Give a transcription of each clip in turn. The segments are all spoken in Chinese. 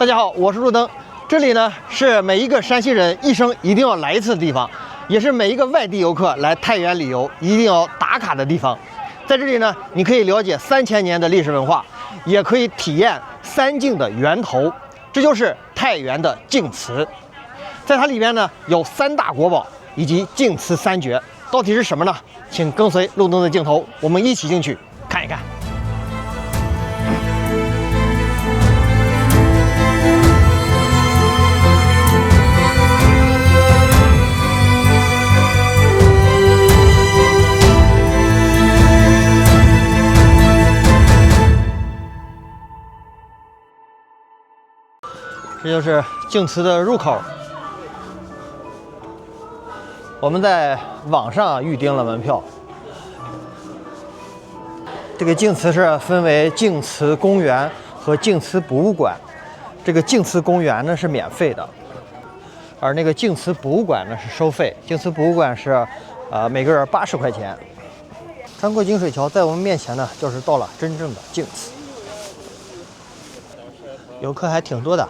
大家好，我是路灯，这里呢是每一个山西人一生一定要来一次的地方，也是每一个外地游客来太原旅游一定要打卡的地方。在这里呢，你可以了解3000年的历史文化，也可以体验三晋的源头，这就是太原的晋祠。在它里边呢有3大国宝以及晋祠3绝，到底是什么呢？请跟随路灯的镜头，我们一起进去看一看。这就是晋祠的入口。我们在网上预订了门票。这个晋祠是分为晋祠公园和晋祠博物馆。这个晋祠公园呢是免费的，而那个晋祠博物馆呢是收费。晋祠博物馆是每个人80块钱。穿过金水桥，在我们面前呢就是到了真正的晋祠。游客还挺多的。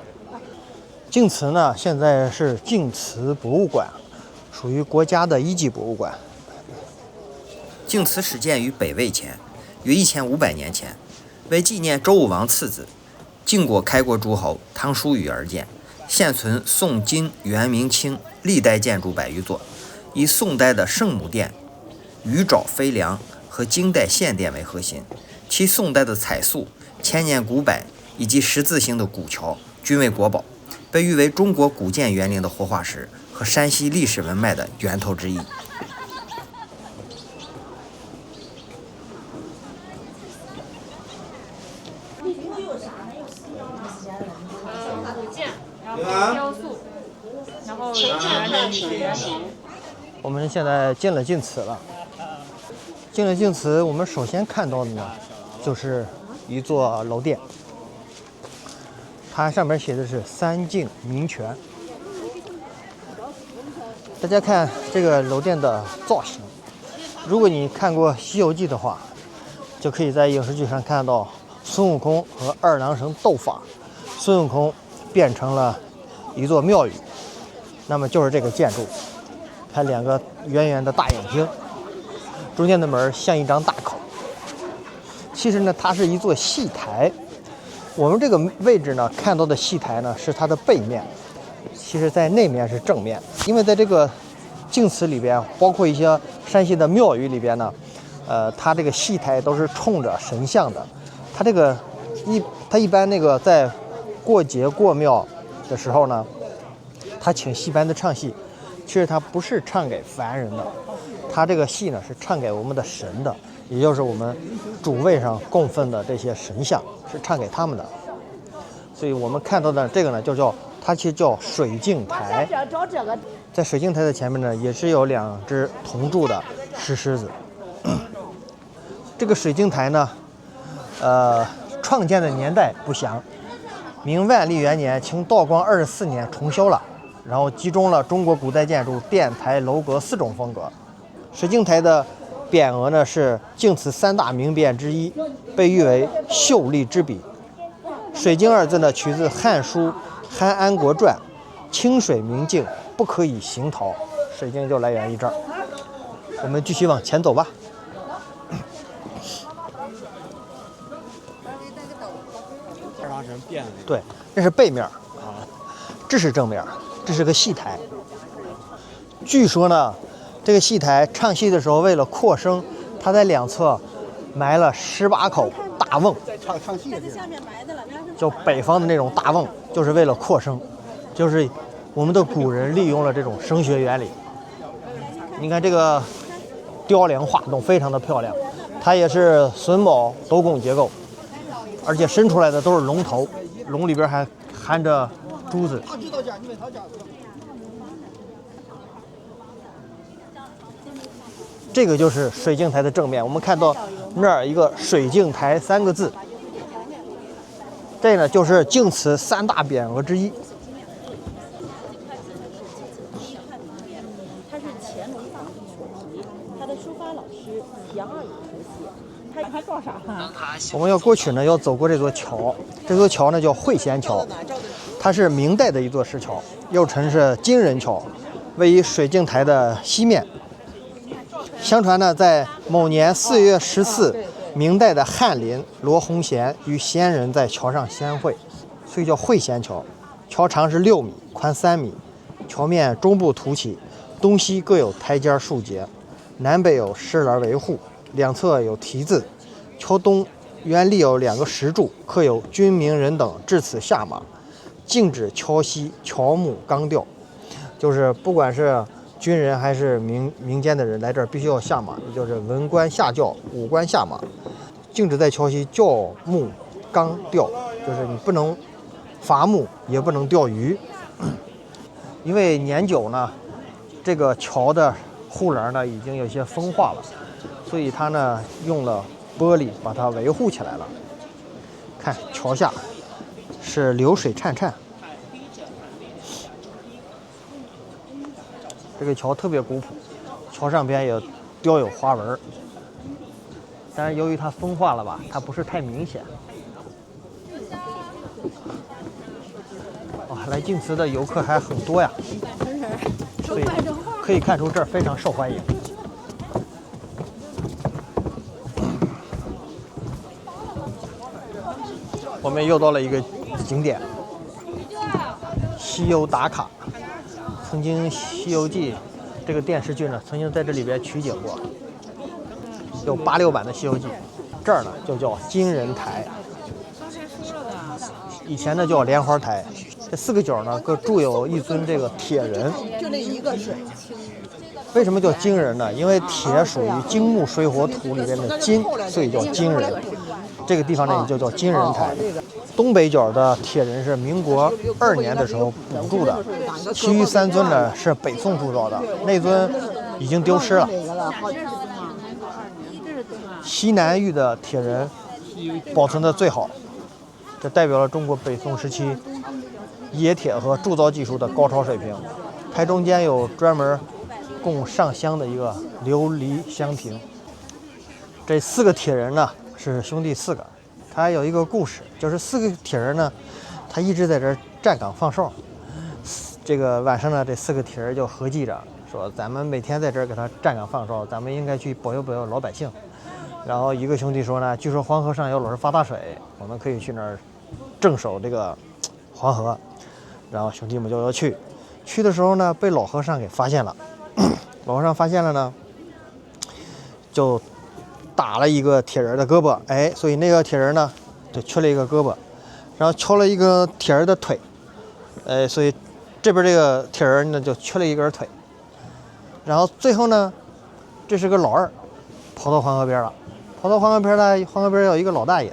晋祠呢，现在是晋祠博物馆，属于国家的1级博物馆。晋祠始建于北魏前，约1500年前，为纪念周武王次子、晋国开国诸侯汤叔禹而建。现存宋、金、元、明、清历代建筑100余座，以宋代的圣母殿、鱼沼飞梁和金代献殿为核心，其宋代的彩塑、千年古柏以及十字形的古桥均为国宝。被誉为中国古建园林的活化石和山西历史文脉的源头之一。雕塑，然后我们现在进了晋祠了。进了晋祠，我们首先看到的呢，就是一座楼殿。它上面写的是三晋民权。大家看这个楼殿的造型，如果你看过《西游记》的话，就可以在影视剧上看到孙悟空和二郎神斗法，孙悟空变成了一座庙宇，那么就是这个建筑，看2个圆圆的大眼睛，中间的门像一张大口。其实呢，它是一座戏台。我们这个位置呢，看到的戏台呢是它的背面，其实在那面是正面。因为在这个晋祠里边，包括一些山西的庙宇里边呢，它这个戏台都是冲着神像的。它这个它一般那个在过节过庙的时候呢，他请戏班子唱戏，其实他不是唱给凡人的，他这个戏呢是唱给我们的神的，也就是我们主位上供奉的这些神像是唱给他们的。所以我们看到的这个呢，它其实叫水镜台。在水镜台的前面呢，也是有2只铜铸的石狮子。这个水镜台呢，创建的年代不详，明万历元年，清道光24年重修了，然后集中了中国古代建筑殿台楼阁4种风格。水镜台的匾额呢是晋祠3大名匾之一，被誉为秀丽之笔。水镜2字呢取自《汉书·韩安国传》，清水明镜，不可以行陶。水镜就来源于这儿。我们继续往前走吧。二郎神变了。对，这是背面啊，这是正面，这是个戏台。据说呢，这个戏台唱戏的时候，为了扩声，它在2侧埋了18口大瓮。唱戏的就北方的那种大瓮，就是为了扩声，就是我们的古人利用了这种声学原理。你看这个雕梁画栋非常的漂亮，它也是榫卯斗拱结构，而且伸出来的都是龙头，龙里边还含着珠子。这个就是水镜台的正面，我们看到那儿一个水镜台3个字。这呢就是晋祠3大匾额之一。他是乾隆大帝，他的书法老师杨二爷所写。他还多少哈？我们要过去呢，要走过这座桥，这座桥呢叫会仙桥。它是明代的一座石桥，又称是金人桥，位于水镜台的西面。相传呢，在某年4月14，明代的翰林罗洪贤与仙人在桥上相会，所以叫会仙桥。桥长是6米，宽3米，桥面中部凸起，东西各有台阶数节，南北有石栏维护，两侧有题字。桥东原立有2个石柱，刻有军民人等至此下马，禁止桥西乔木钢吊，就是不管是军人还是民间的人来这儿必须要下马，也就是文官下轿，武官下马，禁止在桥西钓木钢钓，就是你不能伐木，也不能钓鱼。因为年久呢，这个桥的护栏呢已经有些风化了，所以它呢用了玻璃把它维护起来了。看桥下是流水潺潺。这个桥特别古朴，桥上边也雕有花纹，但是由于它风化了吧，它不是太明显。哇，来晋祠的游客还很多呀，所以可以看出这儿非常受欢迎。我们又到了一个景点，西游打卡。曾经《西游记》这个电视剧呢，曾经在这里边取景过，有86版的《西游记》。这儿呢就叫金人台，以前呢叫莲花台。这4个角呢各铸有一尊这个铁人，就那一个水。为什么叫金人呢？因为铁属于金木水火土里边的金，所以叫金人。这个地方呢也就叫金人台。东北角的铁人是民国2年的时候补铸的，其余3尊呢是北宋铸造的，那尊已经丢失了。西南峪的铁人保存的最好，这代表了中国北宋时期冶铁和铸造技术的高超水平。台中间有专门供上香的一个琉璃香亭。这4个铁人呢是兄弟4个。他有一个故事，就是4个铁人呢，他一直在这儿站岗放哨。这个晚上呢，这4个铁人就合计着说，咱们每天在这儿给他站岗放哨，咱们应该去保佑保佑老百姓。然后一个兄弟说呢，据说黄河上游老是发大水，我们可以去那儿镇守这个黄河。然后兄弟们就要去，去的时候呢，被老和尚给发现了。老和尚发现了呢，就打了一个铁人的胳膊，哎，所以那个铁人呢就缺了一个胳膊，然后敲了一个铁人的腿，所以这边这个铁人呢就缺了一根腿。然后最后呢，这是个老二，跑到黄河边了。跑到黄河边呢，黄河边有一个老大爷，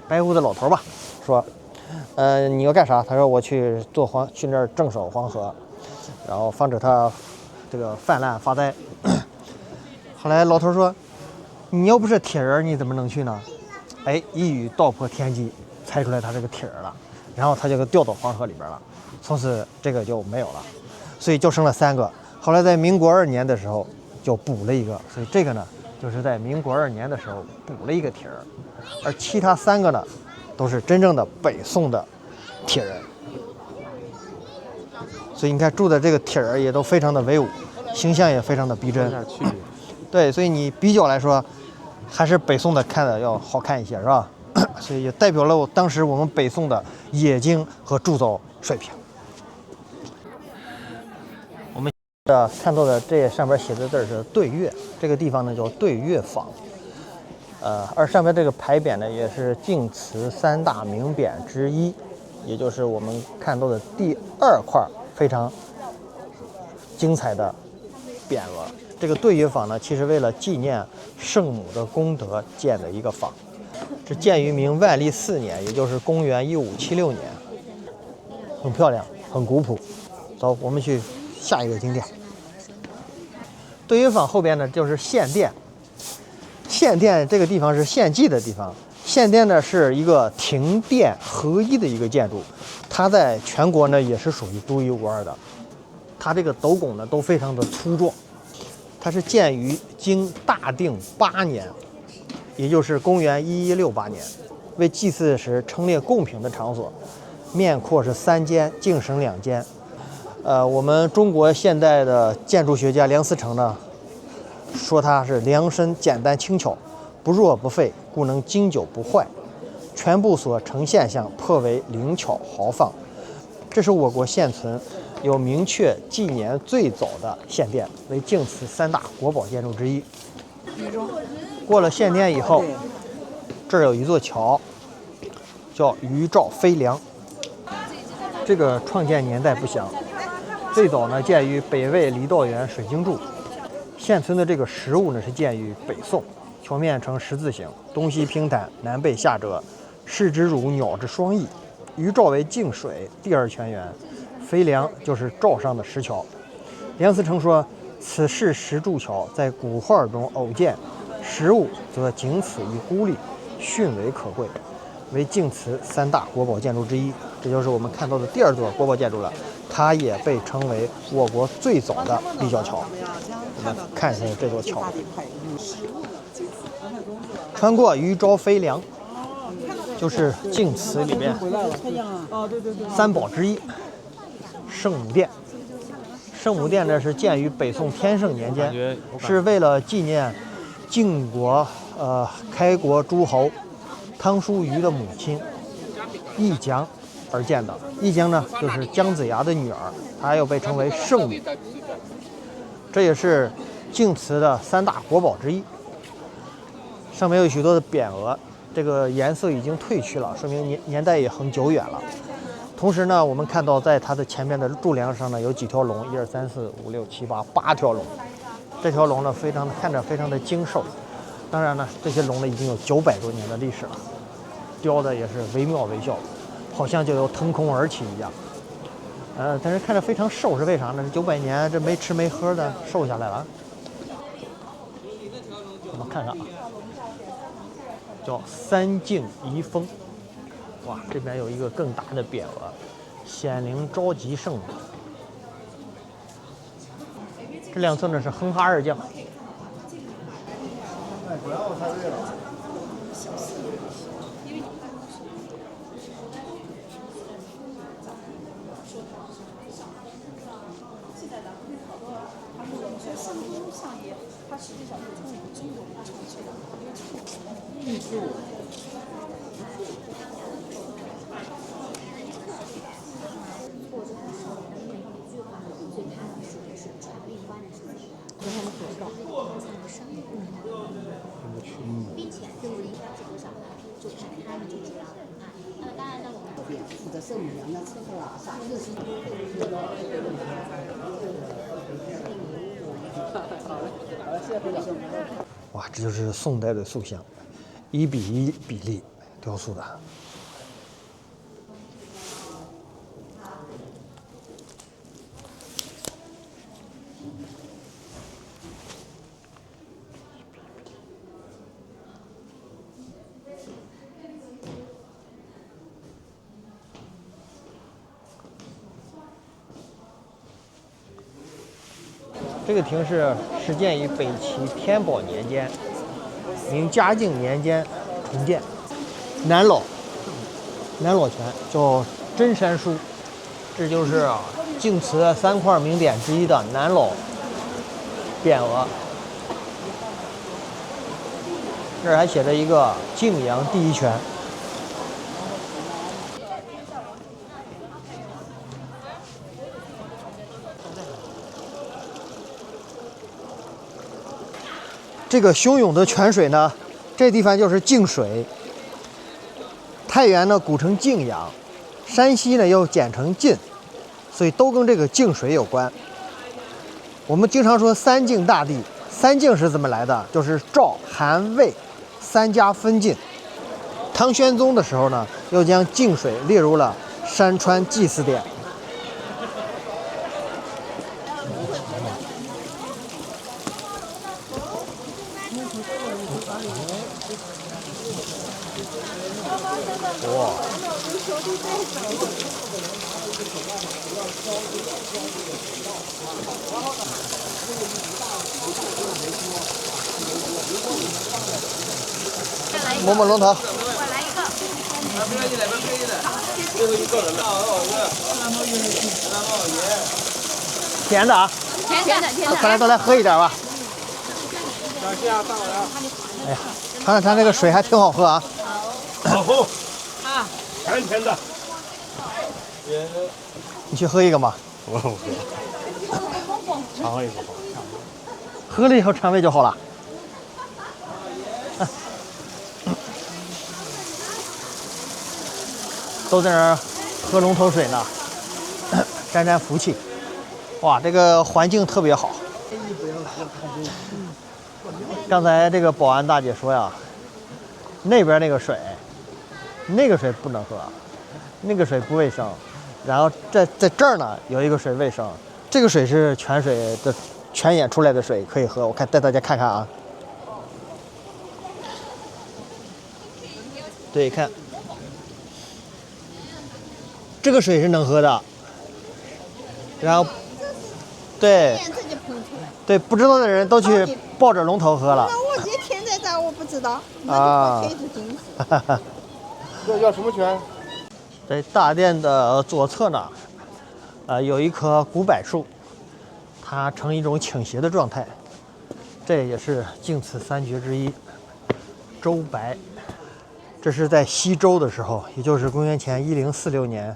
白胡子老头吧，说，你要干啥？他说我去去那儿镇守黄河，然后防止它这个泛滥发灾。后来老头说，你要不是铁人，你怎么能去呢？哎，一语道破天机，猜出来他是个铁人了，然后他就给掉到黄河里边了，从此这个就没有了，所以就剩了3个。后来在民国2年的时候就补了一个，所以这个呢就是在民国2年的时候补了一个铁人，而其他3个呢都是真正的北宋的铁人。所以你看铸的这个铁人也都非常的威武，形象也非常的逼真。对，所以你比较来说，还是北宋的看的要好看一些，是吧？所以也代表了当时我们北宋的冶金和铸造水平。我们看到的这上边写的字是对月，这个地方呢叫对月坊。而上面这个牌匾呢也是晋祠3大名匾之一，也就是我们看到的第2块非常精彩的匾额。这个对月坊呢，其实为了纪念圣母的功德建的一个坊，是建于明万历4年，也就是公元1576年，很漂亮，很古朴。走，我们去下一个景点。对月坊后边呢就是献殿，献殿这个地方是献祭的地方。献殿呢是一个庭殿合一的一个建筑，它在全国呢也是属于独一无二的。它这个斗拱呢都非常的粗壮。它是建于经大定8年，也就是公元1168年，为祭祀时称列贡品的场所。面阔是3间，净省2间。我们中国现代的建筑学家梁思成呢，说它是量身简单轻巧，不弱不废，故能经久不坏。全部所呈现象颇为灵巧豪放。这是我国现存有明确纪年最早的县殿，为晋祠3大国宝建筑之一。过了县殿以后，这儿有一座桥，叫余兆飞梁。这个创建年代不详，最早呢建于北魏李道元水晶柱。现存的这个实物呢是建于北宋，桥面呈十字形，东西平坦，南背下折，视之如鸟之双翼。余兆为净水，第二泉源，飞梁就是兆上的石桥。梁思成说，此是石柱桥，在古画中偶见，实物则仅此一孤立，迅为可贵，为晋祠3大国宝建筑之一。这就是我们看到的第2座国宝建筑了，它也被称为我国最早的立交桥。我们看一下这座桥，穿过余兆飞梁，就是晋祠里面3宝之一圣母殿。圣母殿呢是建于北宋天圣年间，是为了纪念晋国开国诸侯汤叔虞的母亲义姜而建的。义姜呢就是姜子牙的女儿，她又被称为圣母。这也是晋祠的3大国宝之一。上面有许多的匾额，这个颜色已经褪去了，说明年代也很久远了。同时呢，我们看到在它的前面的柱梁上呢有几条龙，1、2、3、4、5、6、7、8条龙。这条龙呢看着非常的精瘦，当然呢这些龙呢已经有900多年的历史了，雕的也是惟妙惟肖，好像就要腾空而起一样。但是看着非常瘦，是为啥呢？900年这没吃没喝的瘦下来了。我们看看啊，叫3敬遗风。哇，这边有一个更大的匾额，显灵召集圣母。这2侧呢是哼哈2将。它实际上是从中国传去的。并且就是应该这个上就是他们就知道啊。那么当然呢，我们负责圣母娘娘伺候啊，啥日子。哇，这就是宋代的塑像，1比1比例雕塑的。这个亭是建于北齐天宝年间，明嘉靖年间重建。南老泉叫真山书，这就是晋祠3块名匾之一的南老匾额。这儿还写着一个晋阳第1泉。这个汹涌的泉水呢，这地方就是泾水。太原呢古称泾阳，山西呢又简称晋，所以都跟这个泾水有关。我们经常说3晋大帝，3晋是怎么来的？就是赵、韩、魏3家分晋。唐玄宗的时候呢，又将泾水列入了山川祭祀典。哇！摸摸龙头。我来一个。甜的啊，甜的。快来都来喝一点吧。哎呀，尝尝那个水还挺好喝啊。好喝，啊，甜的。你去喝一个吧。我不喝，尝一口吧。喝了以后肠胃就好了。都在那儿喝龙头水呢，沾沾福气。哇，这个环境特别好。刚才这个保安大姐说呀，那边那个水不能喝，那个水不卫生。然后在这儿呢有一个水卫生，这个水是泉水的泉眼出来的水，可以喝。我带大家看看啊。对，看。这个水是能喝的，然后，对，对，不知道的人都去抱着龙头喝了。那我这天在这我不知道，啊，这叫什么泉？在大殿的左侧呢，有一棵古柏树，它呈一种倾斜的状态，这也是净慈三绝之一，周白。这是在西周的时候，也就是公元前1046年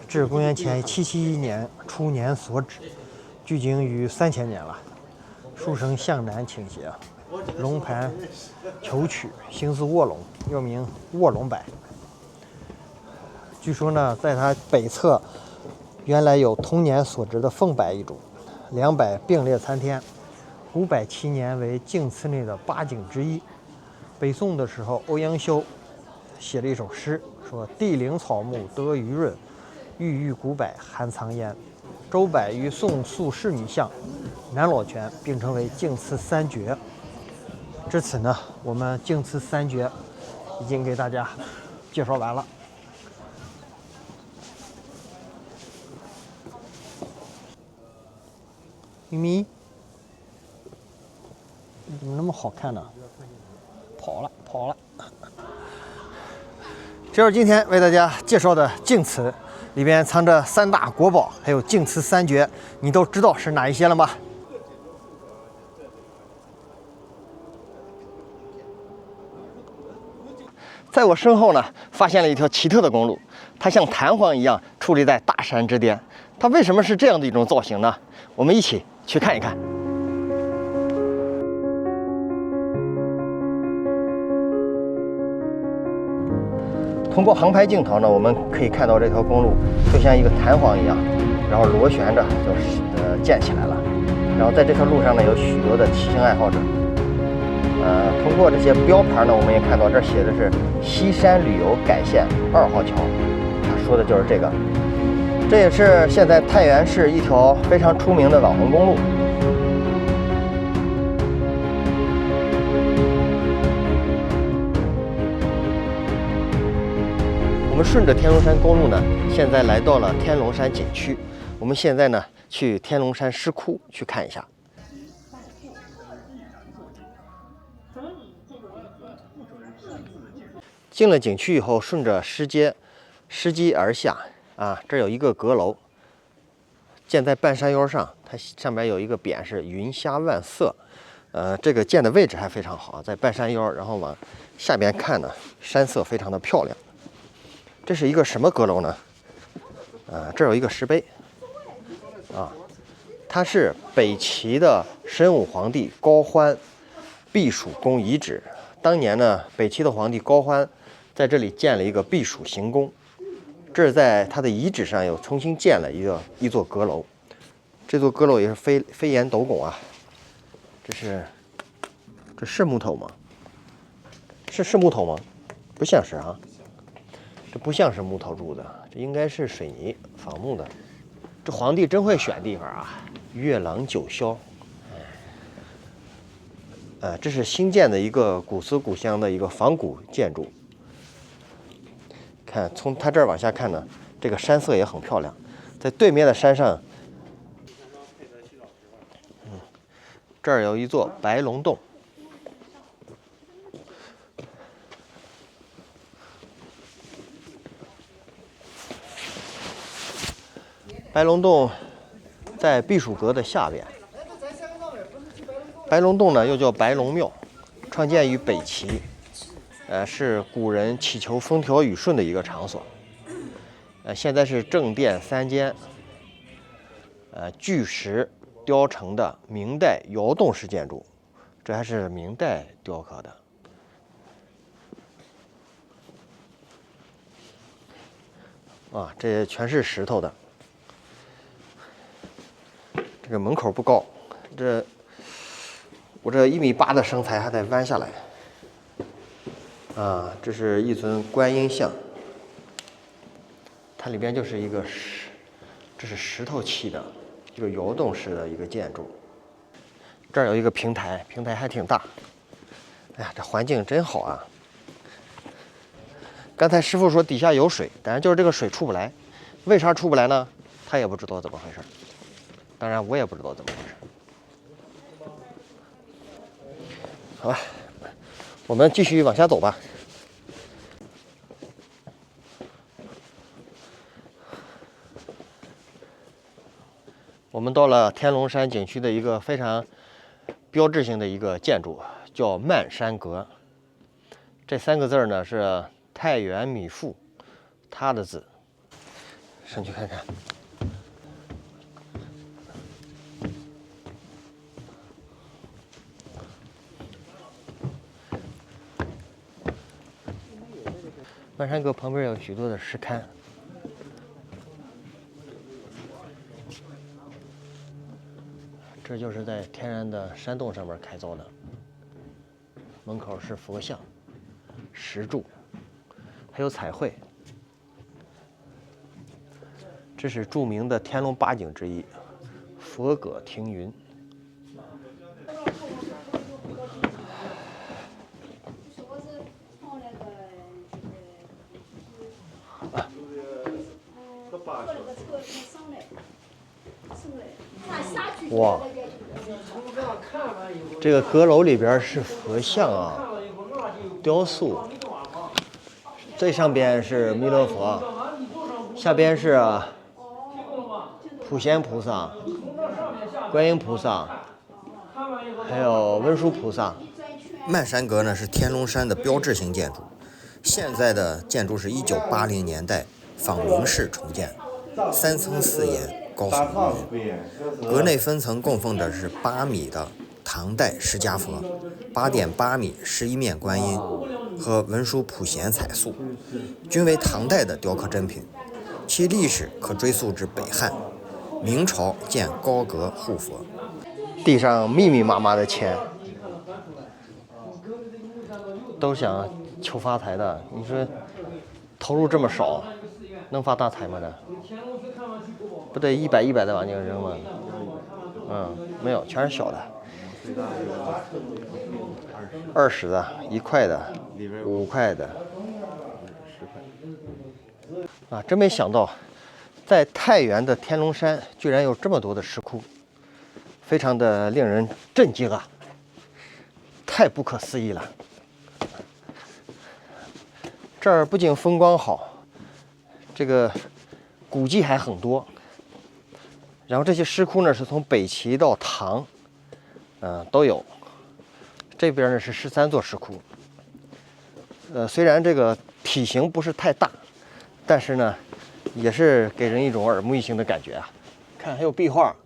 至公元前771年初年所指，距今逾3000年了。树身向南倾斜，龙盘球曲，形似卧龙，又名卧龙柏。据说呢，在它北侧原来有同年所植的凤柏一株，两柏并列参天。古柏7年为净慈内的8景之一。北宋的时候，欧阳修写了一首诗，说地灵草木得雨润，郁郁古柏含藏焉。周柏与宋肃仕女像、南老泉并称为净慈三绝。至此呢，我们净慈三绝已经给大家介绍完了。咪咪，你怎么那么好看呢？跑了。这是今天为大家介绍的净慈，里边藏着3大国宝，还有净慈三绝，你都知道是哪一些了吗？在我身后呢，发现了一条奇特的公路，它像弹簧一样矗立在大山之巅。它为什么是这样的一种造型呢？我们一起去看一看。通过航拍镜头呢，我们可以看到这条公路就像一个弹簧一样，然后螺旋着就建起来了。然后在这条路上呢，有许多的骑行爱好者。通过这些标牌呢，我们也看到这写的是西山旅游改线2号桥，它说的就是这个。这也是现在太原市一条非常出名的网红公路。我们顺着天龙山公路呢，现在来到了天龙山景区。我们现在呢，去天龙山石窟去看一下。进了景区以后，顺着石阶而下啊，这有一个阁楼，建在半山腰上，它上面有一个匾是云霞万色。这个建的位置还非常好，在半山腰，然后往下边看呢，山色非常的漂亮。这是一个什么阁楼呢？这有一个石碑啊，它是北齐的神武皇帝高欢避暑宫遗址。当年呢，北齐的皇帝高欢在这里建了一个避暑行宫，这是在他的遗址上又重新建了一座阁楼。这座阁楼也是飞檐斗拱啊。这是木头吗？是木头吗？不像是啊，这不像是木头铸的，这应该是水泥仿木的。这皇帝真会选地方啊！月朗九霄，这是新建的一个古色古香的一个仿古建筑。看，从它这儿往下看呢，这个山色也很漂亮。在对面的山上，这儿有一座白龙洞。白龙洞在避暑阁的下边。白龙洞呢又叫白龙庙，创建于北齐，是古人祈求风调雨顺的一个场所。现在是正殿3间，巨石雕成的明代窑洞式建筑，这还是明代雕刻的。啊，这全是石头的。这个门口不高，我这1.8米的身材还得弯下来。啊，这是一尊观音像，它里边就是一个这是石头砌的一个窑洞式的一个建筑。这儿有一个平台，平台还挺大。哎呀，这环境真好啊！刚才师傅说底下有水，但是就是这个水出不来，为啥出不来呢？他也不知道怎么回事，当然我也不知道怎么回事。好吧，我们继续往下走吧。我们到了天龙山景区的一个非常标志性的一个建筑，叫漫山阁。这3个字呢是太原米芾他的字。上去看看。漫山阁旁边有许多的石龛。这就是在天然的山洞上面开凿的，门口是佛像、石柱，还有彩绘。这是著名的天龙8景之一——佛阁停云。哇，这个阁楼里边是佛像啊，雕塑。最上边是弥勒佛，下边是普贤菩萨、观音菩萨，还有文殊菩萨。漫山阁呢是天龙山的标志性建筑，现在的建筑是1980年代仿明式重建，3层4檐。高耸入云，阁内分层供奉的是8米的唐代释迦佛、8.8米11面观音和文殊普贤彩塑，均为唐代的雕刻珍品，其历史可追溯至北汉，明朝建高阁护佛。地上密密麻麻的钱，都想求发财的。你说投入这么少，能发大财吗？这不得100的往进扔吗？没有，全是小的，20的、1块的、5块的。啊，真没想到，在太原的天龙山居然有这么多的石窟，非常的令人震惊啊！太不可思议了。这儿不仅风光好，这个古迹还很多。然后这些石窟呢，是从北齐到唐，都有。这边呢是13座石窟。虽然这个体型不是太大，但是呢，也是给人一种耳目一新的感觉啊。看，还有壁画，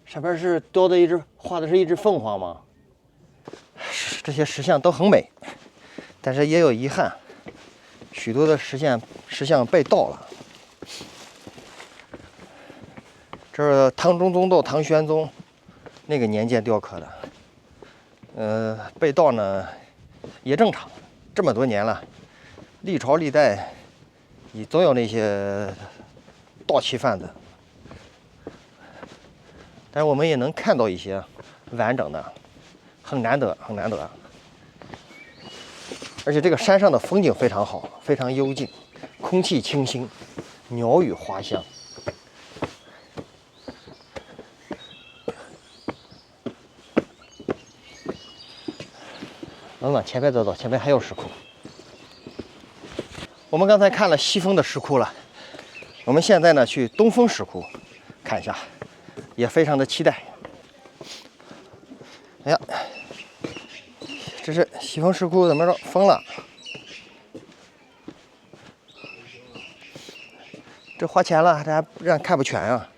上边是画的是一只凤凰吗？这些石像都很美，但是也有遗憾，许多的石像被盗了。这是唐中宗到唐玄宗那个年间雕刻的，被盗呢也正常，这么多年了，历朝历代也总有那些盗窃贩子，但是我们也能看到一些完整的，很难得，很难得。而且这个山上的风景非常好，非常幽静，空气清新，鸟语花香。我们往前边走走，前面还有石窟。我们刚才看了西峰的石窟了，我们现在呢去东峰石窟。看一下，也非常的期待。哎呀，这是西峰石窟怎么着封了？这花钱了，这还让看不全啊！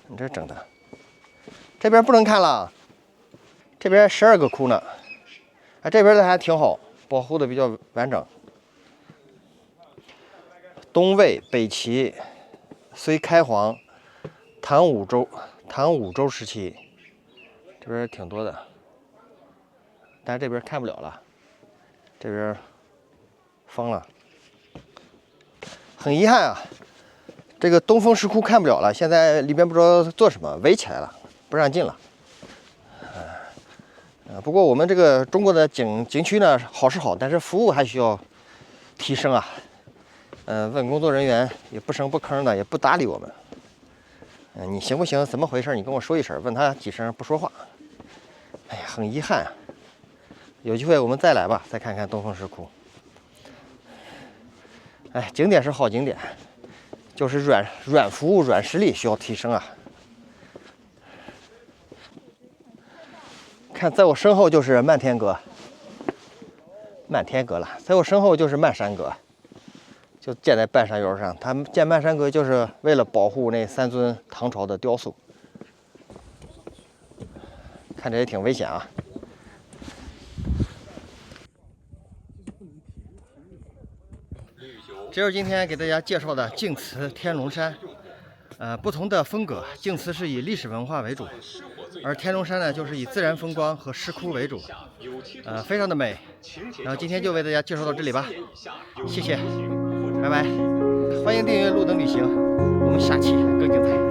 你这整的，这边不能看了，这边12个窟呢，啊，这边的还挺好，保护的比较完整。东魏、北齐、隋开皇、唐武周时期，这边挺多的，但是这边看不了了，这边封了，很遗憾啊。这个东风石窟看不了了，现在里边不知道做什么，围起来了，不让进了。不过我们这个中国的景区呢，好是好，但是服务还需要提升啊。问工作人员也不声不吭的，也不搭理我们。你行不行？怎么回事？你跟我说一声。问他几声不说话。哎呀，很遗憾啊。有机会我们再来吧，再看看东风石窟。哎，景点是好景点，就是软服务、软实力需要提升啊。看，在我身后就是漫天阁了，在我身后就是漫山阁，就建在半山腰上。他们建漫山阁就是为了保护那3尊唐朝的雕塑，看着也挺危险啊。这就是今天给大家介绍的净慈天龙山。不同的风格，净慈是以历史文化为主，而天龙山呢就是以自然风光和石窟为主，非常的美。然后今天就为大家介绍到这里吧，谢谢，拜拜，欢迎订阅路灯旅行，我们下期更精彩。